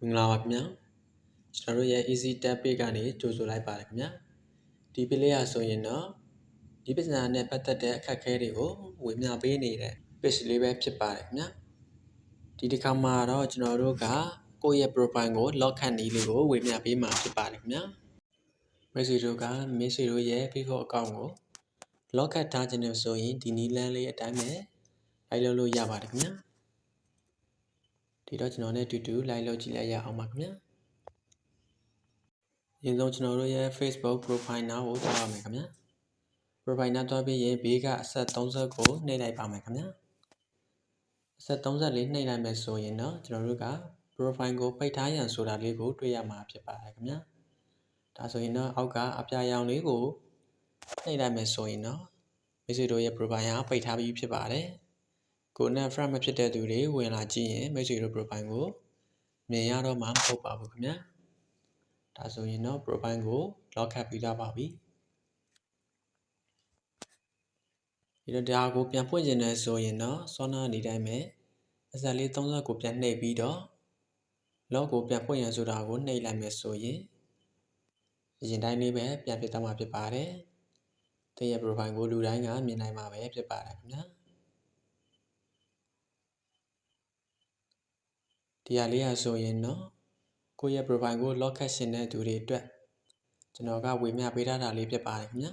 မင်္ဂလာပါခင်ဗျာကျွန်တော်တို့ရဲ့ easy tab page ကနေကြိုဆိုလိုက်ပါတယ်ခင်ဗျာဒီပလေးရဆိုရင်တော့ဒီပစ္စနာနဲ့ပတ်သက်တဲ့အခက်အခဲတွေကိုဝေမျှပေးနေတဲ့ page လေးပဲဖြစ်ပါတယ်ခင်ဗျာဒီတစ်ခါမှာတော့ကျွန်တော်တို့ကကိုယ့်ရဲ့ profile ကို lock ခတ်နည်းလေးကိုဝေမျှပေးမှာဖြစ်ပါတယ်ခင်ဗျာမိတ်ဆွေတို့ကမိတ်ဆွေတို့ရဲ့ Facebook account ကို lock ခတ်ထားခြင်းလို့ဆိုရင်ဒီနည်းလမ်းလေးအတိုင်းပဲလိုက်လုပ်လို့ရပါတယ်ခင်ဗျာဒီတော့ကျွန်တော်နဲ့အတူတူလိုက်လုပ်ကြည့်လိုက်ရအောင်ပါခင်ဗျာအရင်ဆုံးကျွန်တော်တို့ရဲ့ Facebook profile နားကိုသွားပါမယ်ခင်ဗျာ profile နားသွားပြီးရင်ဘေးကအဆက်30ကိုနှိပ်လိုက်ပါမယ်ခင်ဗျာအဆက်34နှိပ်လိုက်မယ်ဆိုရင်တော့ကျွန်တော်တို့က profile ကိုပိတ်ထားရန်ဆိုတာလေးကိုတွေ့ရမှာဖြစ်ပါတယ်ခင်ဗျာဒါဆိုရင်တော့အောက်ကအပြာရောင်လေးကိုနှိပ်လိုက်မယ်ဆိုရင်တော့မိတ်ဆွေတို့ရဲ့ profile ဟာပိတ်ထားပြီးဖြစ်ပါတယ်ကိုယ်နဲ့ friend မဖြစ်တဲ့သူတွေဝင်လာကြည့်ရင်မိတ်ဆွေတို့ profile ကိုမြင်ရတော့မှာမဟုတ်ပါဘူးခင်ဗျာဒါဆိုရင်တော့ profile ကို lock ခတ်ပြီးသားပါပြီဒီတော့ဒါကိုပြန်ဖွင့်ခြင်းနဲ့ဆိုရင်တော့စောနာနေတိုင်းပဲအစလေး30ကိုပြန်နှိပ်ပြီးတော့ lock ကိုပြန်ဖွင့်ရန်ဆိုတာကိုနှိပ်လိုက်မယ်ဆိုရင်အရင်တိုင်းလေးပဲပြန်ဖြစ်သွားမှာဖြစ်ပါတယ်တဲ့ရဲ့ profile ကိုလူတိုင်းကမြင်နိုင်မှာပဲဖြစ်ပါတယ်ခင်ဗျာဒီဟာလေးရဆိုရင်တော့ကိုယ့်ရဲ့ profile ကို lock ခတ်ရှင်တဲ့သူတွေအတွက်ကျွန်တော်ကဝေမျှပေးထားတာလေးဖြစ်ပါတယ်ခင်ဗျာ